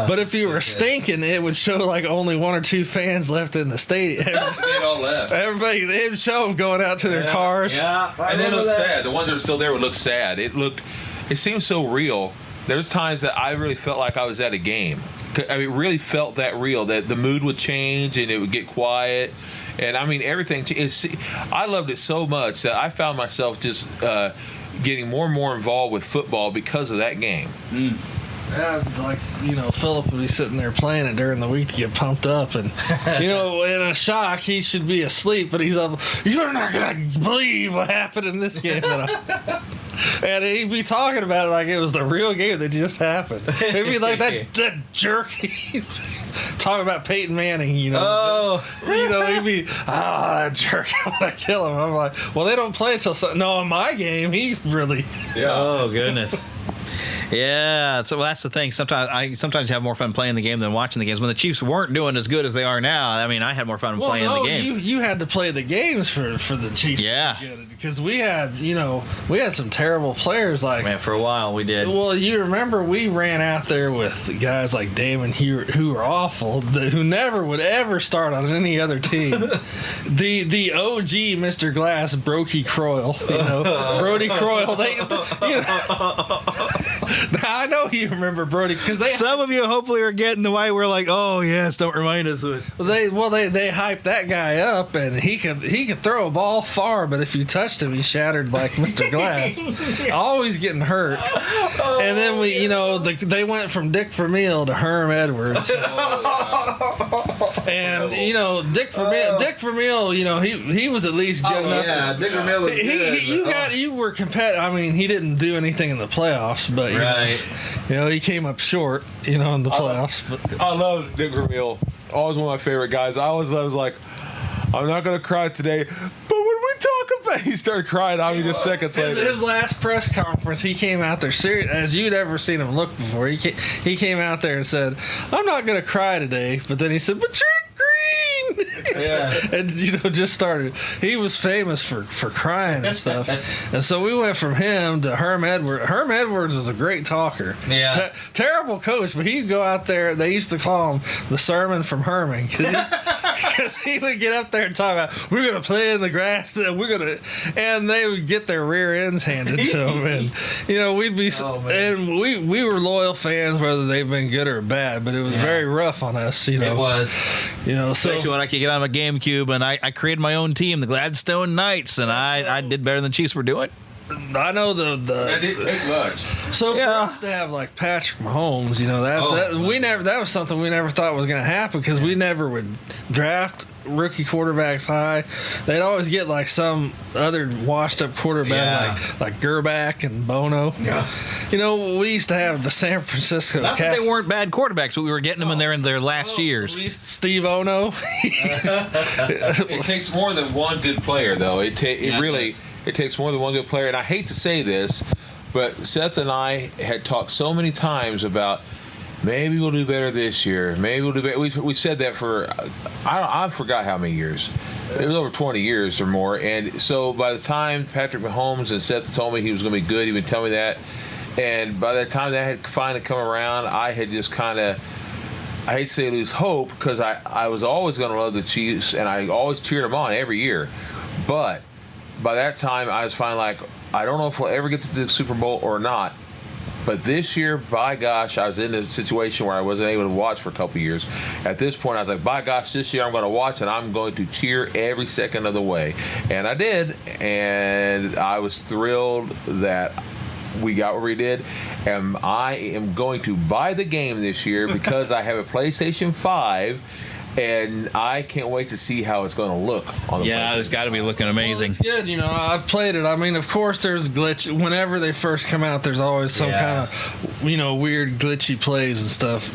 But if you were stinking, it would show like only 1 or 2 fans left in the stadium. They all left. Everybody, they'd show them going out to their cars. And it looked sad. The ones that are still there would look sad. It seemed so real. There's times that I really felt like I was at a game. I mean, it really felt that real, that the mood would change and it would get quiet. And I mean, everything. I loved it so much that I found myself just getting more and more involved with football because of that game. Yeah, Phillip would be sitting there playing it during the week to get pumped up, and in a shock, he should be asleep, but he's up. You're not gonna believe what happened in this game, and he'd be talking about it like it was the real game that just happened. It'd be like that jerk. Talking about Peyton Manning, he'd be, that jerk, I'm gonna kill him. I'm like, well, they don't play until no, in my game, he really. Yeah. Oh goodness. Yeah, so that's the thing. Sometimes have more fun playing the game than watching the games. When the Chiefs weren't doing as good as they are now, I mean, I had more fun playing the games. You had to play the games for the Chiefs. Yeah, because we had some terrible players Man, for a while we did. Well, you remember we ran out there with guys like Damon Hewitt who were awful, who never would ever start on any other team. the OG Mr. Glass, Brody Croyle, Brody Croyle. Now, I know you remember Brody because some of you hopefully are getting the way we're like, oh yes, don't remind us. They hyped that guy up, and he could throw a ball far, but if you touched him, he shattered like Mr. Glass. Always getting hurt. And then they went from Dick Vermeil to Herm Edwards. And Dick Vermeil, he was at least good enough. Yeah, Dick Vermeil was good. You were competitive. I mean, he didn't do anything in the playoffs, but he came up short, in the playoffs. But I love Dick Vermeil. Always one of my favorite guys. I was like, I'm not gonna cry today, but when we talk about, he started crying. Just seconds later. His last press conference, he came out there serious as you'd ever seen him look before. He came out there and said, "I'm not gonna cry today," but then he said, "But drink green." Yeah, and just started. He was famous for crying and stuff, and so we went from him to Herm Edwards. Herm Edwards is a great talker. Yeah, terrible coach, but he'd go out there. They used to call him the sermon from Herman because he would get up there and talk about we're gonna play in the grass, and they would get their rear ends handed to them, and we'd be and we were loyal fans whether they've been good or bad, but it was very rough on us. It was. So when I could get on my GameCube and I created my own team, the Gladstone Knights, and I did better than the Chiefs were doing. I know That didn't take much. So for us to have like Patrick Mahomes, that was something we never thought was going to happen because we never would draft rookie quarterbacks high. They'd always get like some other washed up quarterback like Gerback and Bono. Yeah. We used to have the San Francisco Not that they weren't bad quarterbacks, but we were getting them in their last years. At least Steve Ono. It takes more than one good player, though. It takes more than one good player. And I hate to say this, but Seth and I had talked so many times about maybe we'll do better this year. Maybe we'll do better. We've said that for, I forgot how many years. It was over 20 years or more. And so by the time Patrick Mahomes and Seth told me he was going to be good, he would tell me that. And by the time that had finally come around, I had just kind of, I hate to say lose hope because I was always going to love the Chiefs and I always cheered them on every year. But by that time, I was finally like, I don't know if we'll ever get to the Super Bowl or not. But this year, by gosh, I was in a situation where I wasn't able to watch for a couple of years. At this point, I was like, by gosh, this year I'm going to watch and I'm going to cheer every second of the way. And I did. And I was thrilled that we got what we did. And I am going to buy the game this year because I have a PlayStation 5. And I can't wait to see how it's going to look on the PlayStation. It's got to be looking amazing. Well, it's good. I've played it. I mean, of course, there's glitch. Whenever they first come out, there's always some kind of, weird glitchy plays and stuff.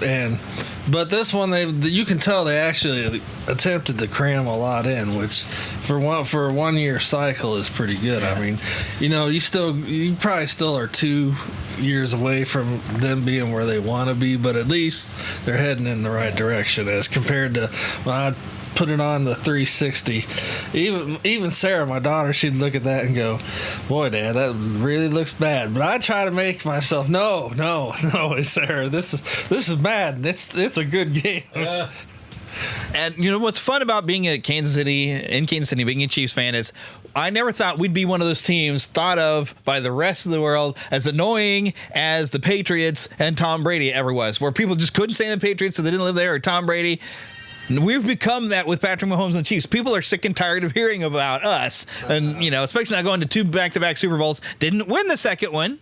But this one, you can tell they actually attempted to cram a lot in, which for a 1 year cycle is pretty good. I mean, you probably still are 2 years away from them being where they want to be, but at least they're heading in the right direction as compared to when I put it on the 360. Even Sarah, my daughter, she'd look at that and go, "Boy, Dad, that really looks bad." But I try to make myself, no, Sarah, this is bad. It's a good game. And what's fun about being in Kansas City, being a Chiefs fan, is I never thought we'd be one of those teams thought of by the rest of the world as annoying as the Patriots and Tom Brady ever was, where people just couldn't stand the Patriots so they didn't live there, or Tom Brady. We've become that with Patrick Mahomes and the Chiefs. People are sick and tired of hearing about us. And, especially not going to 2 back-to-back Super Bowls. Didn't win the second one.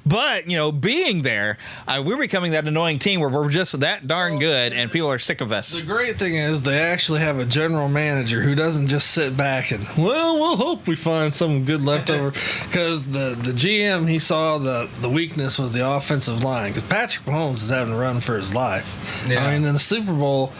But, being there, we're becoming that annoying team where we're just that darn good and people are sick of us. The great thing is they actually have a general manager who doesn't just sit back and, we'll hope we find some good leftover. Because the GM, he saw the weakness was the offensive line. Because Patrick Mahomes is having to run for his life. Yeah. I mean, in the Super Bowl,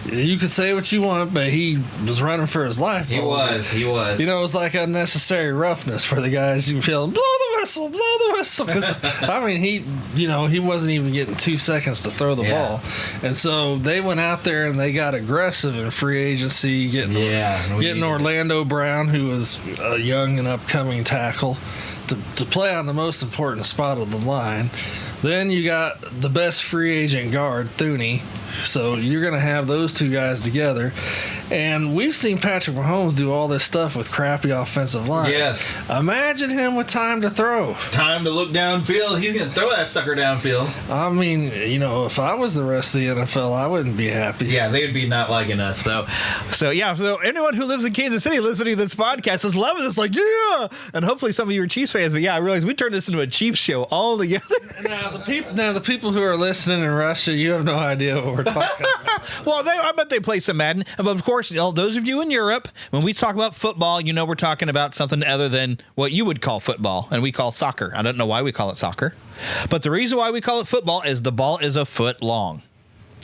you could say what you want, but he was running for his life. He was. It was like unnecessary roughness for the guys. You feel, blow the whistle, blow the whistle. Because, I mean, he wasn't even getting 2 seconds to throw the ball. And so they went out there and they got aggressive in free agency, getting Orlando Brown, who was a young and upcoming tackle, to play on the most important spot of the line. Then you got the best free agent guard, Thuney. So you're going to have those two guys together. And we've seen Patrick Mahomes do all this stuff with crappy offensive lines. Yes. Imagine him with time to throw. Time to look downfield. He's going to throw that sucker downfield. I mean, if I was the rest of the NFL, I wouldn't be happy. Yeah, they would be not liking us. So anyone who lives in Kansas City listening to this podcast is loving this, like, yeah. And hopefully some of you are Chiefs fans. But yeah, I realize we turned this into a Chiefs show all together. Now the people who are listening in Russia, you have no idea what we're talking about. Well, I bet they play some Madden. But of course, all those of you in Europe, when we talk about football, we're talking about something other than what you would call football, and we call soccer. I don't know why we call it soccer, but the reason why we call it football is the ball is a foot long.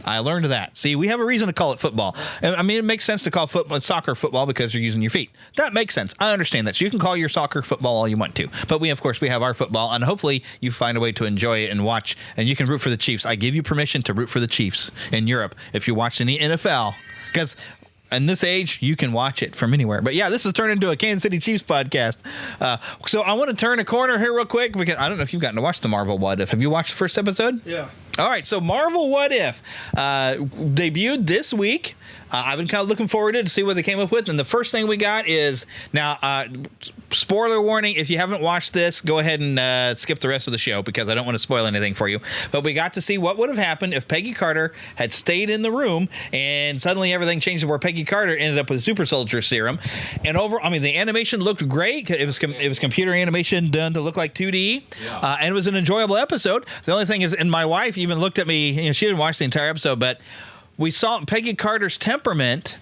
I learned that. See, we have a reason to call it football. I mean, it makes sense to call soccer football because you're using your feet. That makes sense. I understand that. So you can call your soccer football all you want to. But we have our football, and hopefully you find a way to enjoy it and watch, and you can root for the Chiefs. I give you permission to root for the Chiefs in Europe if you watch any NFL, because in this age, you can watch it from anywhere. But yeah, this has turned into a Kansas City Chiefs podcast. So I want to turn a corner here real quick, because I don't know if you've gotten to watch the Marvel What If. Have you watched the first episode? Yeah. All right, so Marvel What If debuted this week. I've been kind of looking forward to see what they came up with. And the first thing we got is, now, spoiler warning, if you haven't watched this, go ahead and skip the rest of the show, because I don't want to spoil anything for you. But we got to see what would have happened if Peggy Carter had stayed in the room and suddenly everything changed to where Peggy Carter ended up with super soldier serum. And the animation looked great. It was computer animation done to look like 2D. Yeah. And it was an enjoyable episode. The only thing is, and my wife even looked at me, she didn't watch the entire episode, but we saw Peggy Carter's temperament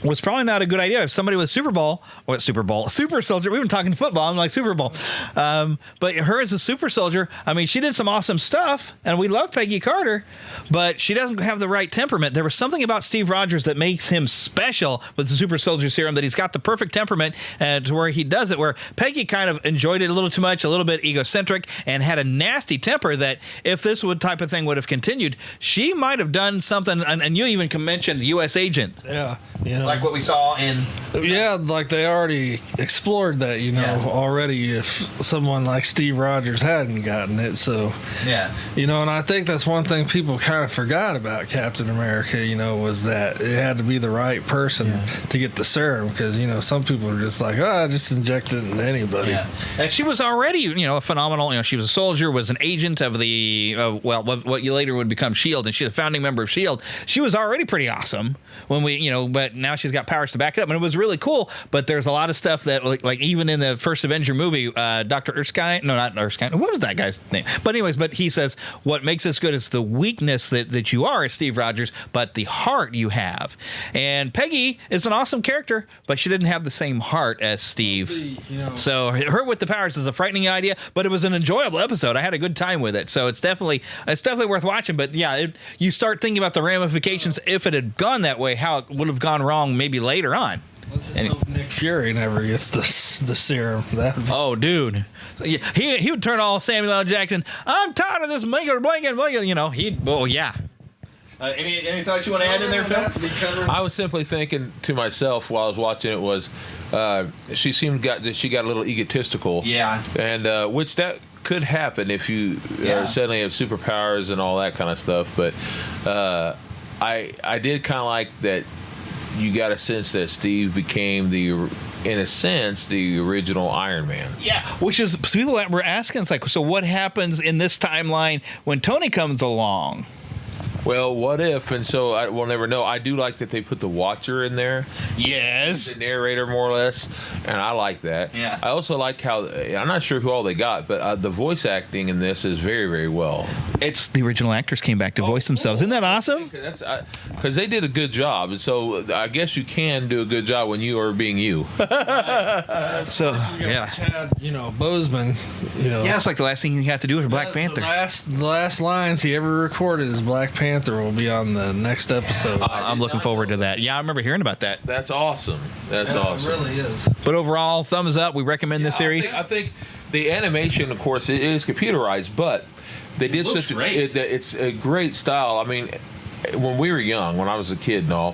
was probably not a good idea if somebody was super soldier. We've been talking football. I'm like Super Bowl. But her as a super soldier, she did some awesome stuff, and we love Peggy Carter, but she doesn't have the right temperament. There was something about Steve Rogers that makes him special with the super soldier serum, that he's got the perfect temperament to where he does it, where Peggy kind of enjoyed it a little too much, a little bit egocentric, and had a nasty temper that if this type of thing would have continued, she might have done something, and you even mentioned U.S. Agent. Yeah. Like what we saw in... Yeah, like they already explored that, already, if someone like Steve Rogers hadn't gotten it. So, and I think that's one thing people kind of forgot about Captain America, was that it had to be the right person to get the serum, because, some people are just like, just inject it into anybody. Yeah. And she was already, a phenomenal, she was a soldier, was an agent of the, what you later would become S.H.I.E.L.D., and she's a founding member of S.H.I.E.L.D. She was already pretty awesome when we, but now she's got powers to back it up, and it was really cool. But there's a lot of stuff that, like even in the first Avenger movie, Dr. Erskine, no, not Erskine, what was that guy's name? But anyways, he says what makes us good is the weakness that you are as Steve Rogers, but the heart you have. And Peggy is an awesome character, but she didn't have the same heart as Steve. So her with the powers is a frightening idea, but it was an enjoyable episode. I had a good time with it, so it's definitely worth watching. But yeah, you start thinking about the ramifications if it had gone that way, how it would have gone wrong maybe later on. Let's just hope Nick Fury never gets the serum. Oh, dude. So, yeah, he would turn all Samuel L. Jackson. I'm tired of this blanket. Yeah. Any thoughts you want to add in there, Phil? I was simply thinking to myself while I was watching it was she got a little egotistical. Yeah. And which that could happen if you suddenly have superpowers and all that kind of stuff. But I did kind of like that. You got a sense that Steve became in a sense, the original Iron Man. Yeah, which is people that were asking, it's like, so what happens in this timeline when Tony comes along? Well, what if? And so we'll never know. I do like that they put the Watcher in there. Yes. The narrator, more or less. And I like that. Yeah. I also like how, I'm not sure who all they got, but the voice acting in this is very, very well. It's the original actors came back to voice themselves. Isn't that awesome? Because they did a good job. And so I guess you can do a good job when you are being you. So, yeah. Chad, Boseman, Yeah, it's like the last thing he had to do for Black Panther. The last lines he ever recorded is Black Panther. Panther will be on the next episode. I'm looking forward to that. Yeah, I remember hearing about that. That's awesome. That's awesome. It really is. But overall, thumbs up. We recommend this series. I think the animation, of course, it is computerized, but they did looks such great. it's a great style. I mean, when we were young, when I was a kid and all,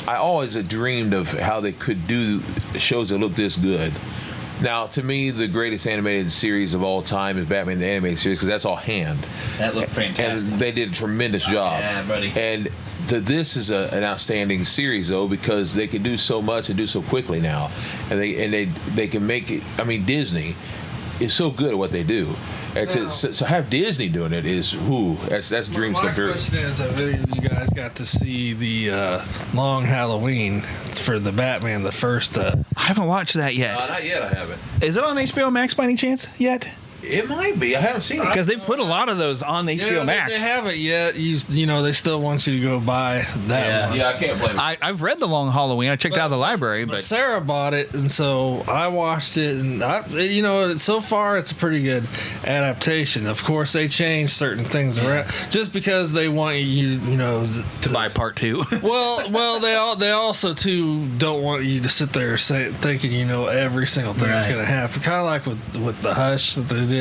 I always had dreamed of how they could do shows that look this good. Now, to me, the greatest animated series of all time is Batman the Animated Series, because that's all hand. That looked fantastic. And they did a tremendous job. Yeah, buddy. And this is an outstanding series, though, because they can do so much and do so quickly now, and they can make it. I mean, Disney is so good at what they do. And so have Disney doing it is that's dreams come true. My question is, have any of you guys got to see the Long Halloween for the Batman, the first? I haven't watched that yet. Not yet, I haven't. Is it on HBO Max by any chance yet? It might be. I haven't seen it. Because they put a lot of those on HBO Max. They haven't yet. You know, they still want you to go buy that one. Yeah, I can't blame it. I've read The Long Halloween. I checked out the library, but Sarah bought it, and so I watched it, and so far it's a pretty good adaptation. Of course, they changed certain things around just because they want you to buy part 2. well, they also too don't want you to sit there thinking every single thing that's going to happen. Kind of like with the Hush that they did.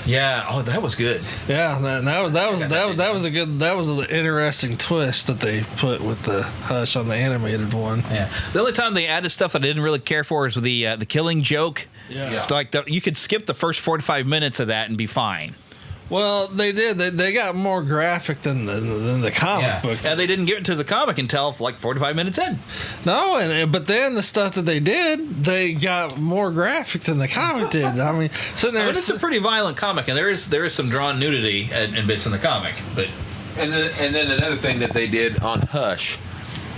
Yeah. Oh, that was good. Yeah, that was an interesting twist that they put with the Hush on the animated one. Yeah. The only time they added stuff that I didn't really care for is with the Killing Joke. Yeah. Like you could skip the first 45 minutes of that and be fine. Well, they did. They got more graphic than the comic book. And they didn't get into the comic until like 45 minutes in. No, but then the stuff that they did, they got more graphic than the comic did. I mean, sitting there. But it's a pretty violent comic, and there is some drawn nudity and bits in the comic. But and then another thing that they did on Hush.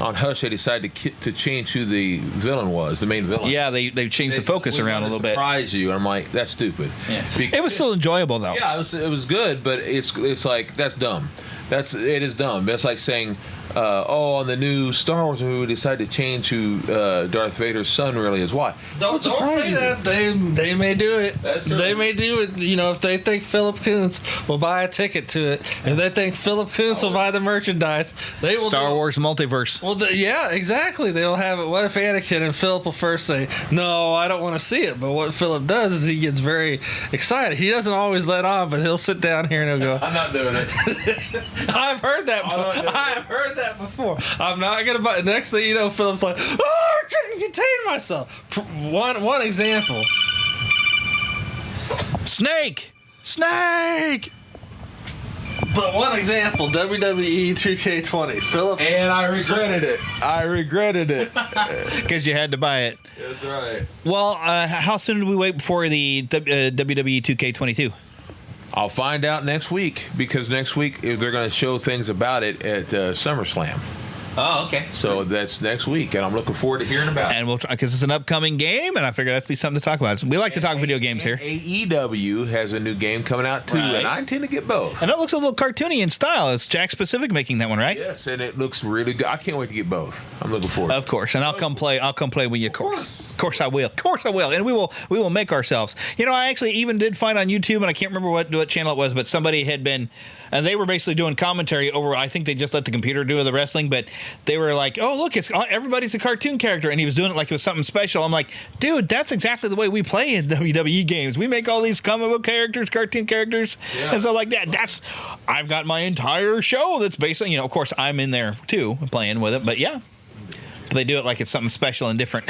On Hush, they decided to change who the villain was, the main villain. Yeah, they changed the focus around a little bit. Surprise you. I'm like, that's stupid. Yeah. It was still enjoyable though. Yeah, it was good, but it's like that's dumb. It is dumb. That's like saying, on the new Star Wars movie, we decided to change who Darth Vader's son really is. Why? Don't say that. They may do it. That's true. They may do it. If they think Philip Kuntz will buy a ticket to it, if they think Philip Kuntz will buy the merchandise, they will. Star Wars multiverse. Well, yeah, exactly. They'll have it. What if Anakin and Philip will first say, "No, I don't want to see it," but what Philip does is he gets very excited. He doesn't always let on, but he'll sit down here and he'll go, "I'm not doing it." I've heard that. I've heard that before. I'm not gonna buy. Next thing you know, Philip's like, "Oh, I couldn't contain myself." One example. Snake. But one example, WWE 2K20. Philip. And I regretted it. Because you had to buy it. That's right. Well, how soon do we wait before the WWE 2K22? I'll find out next week, because next week they're going to show things about it at SummerSlam. Oh, okay. So that's next week, and I'm looking forward to hearing about it. And because it's an upcoming game, and I figured that'd be something to talk about. We like to talk video games here. AEW has a new game coming out too, Right. and I intend to get both. And it looks a little cartoony in style. It's Jack Specific making that one, right? Yes, and it looks really good. I can't wait to get both. I'm looking forward. Of course, and I'll come play with you. Of course I will. Of course I will. And we will make ourselves. I actually even did find on YouTube, and I can't remember what channel it was, but somebody had been, and they were basically doing commentary over. I think they just let the computer do the wrestling, but they were like, "Oh, look, everybody's a cartoon character," and he was doing it like it was something special. I'm like, dude, that's exactly the way we play in WWE games. We make all these comic book characters, cartoon characters, and stuff like that. I've got my entire show that's based on. Of course, I'm in there too, playing with it, but yeah. But they do it like it's something special and different.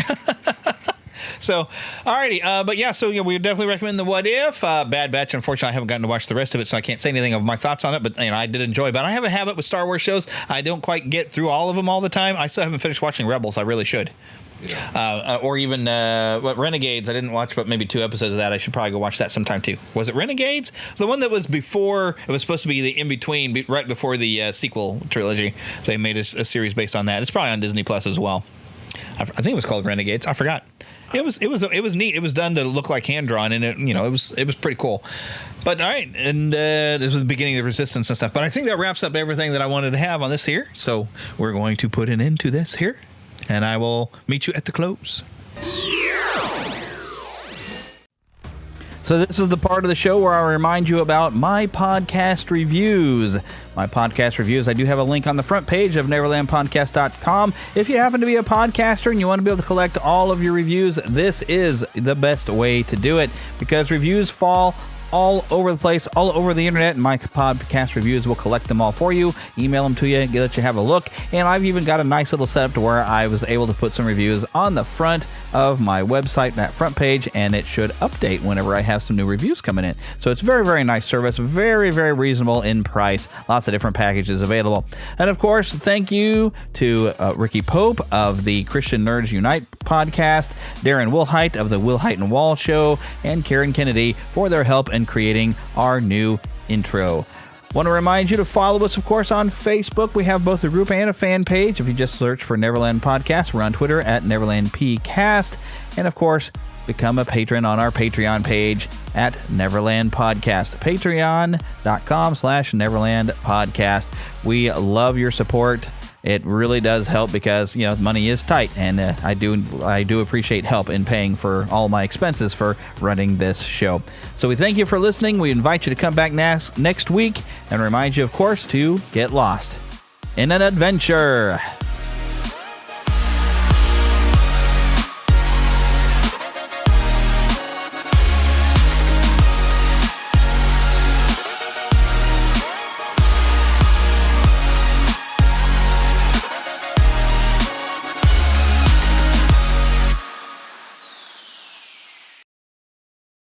So, alrighty, but yeah, so we definitely recommend the What If. Bad Batch, unfortunately, I haven't gotten to watch the rest of it, so I can't say anything of my thoughts on it, but I did enjoy it. But I have a habit with Star Wars shows. I don't quite get through all of them all the time. I still haven't finished watching Rebels. I really should. Yeah. Or even Renegades. I didn't watch but maybe 2 episodes of that. I should probably go watch that sometime too. Was it Renegades? The one that was before, it was supposed to be the in-between, right before the sequel trilogy. They made a series based on that. It's probably on Disney Plus as well. I think it was called Renegades. I forgot. It was neat. It was done to look like hand drawn, and it was pretty cool. But all right, and this was the beginning of the Resistance and stuff. But I think that wraps up everything that I wanted to have on this here. So we're going to put an end to this here, and I will meet you at the close. So this is the part of the show where I remind you about my podcast reviews. My podcast reviews, I do have a link on the front page of neverlandpodcast.com. If you happen to be a podcaster and you want to be able to collect all of your reviews, this is the best way to do it, because reviews fall all over the place, all over the internet, and my podcast reviews will collect them all for you, email them to you, let you have a look, and I've even got a nice little setup to where I was able to put some reviews on the front of my website, that front page, and it should update whenever I have some new reviews coming in. So it's very, very nice service, very, very reasonable in price, lots of different packages available. And of course, thank you to Ricky Pope of the Christian Nerds Unite podcast, Darren Wilhite of the Wilhite and Wall Show, and Karen Kennedy for their help in creating our new intro. Want to remind you to follow us, of course, on Facebook. We have both a group and a fan page. If you just search for Neverland Podcast, we're on Twitter at NeverlandPcast. And, of course, become a patron on our Patreon page at Neverland Podcast. Patreon.com/Neverland Podcast. We love your support. It really does help because, money is tight, and I do appreciate help in paying for all my expenses for running this show. So we thank you for listening. We invite you to come back next week and remind you, of course, to get lost in an adventure.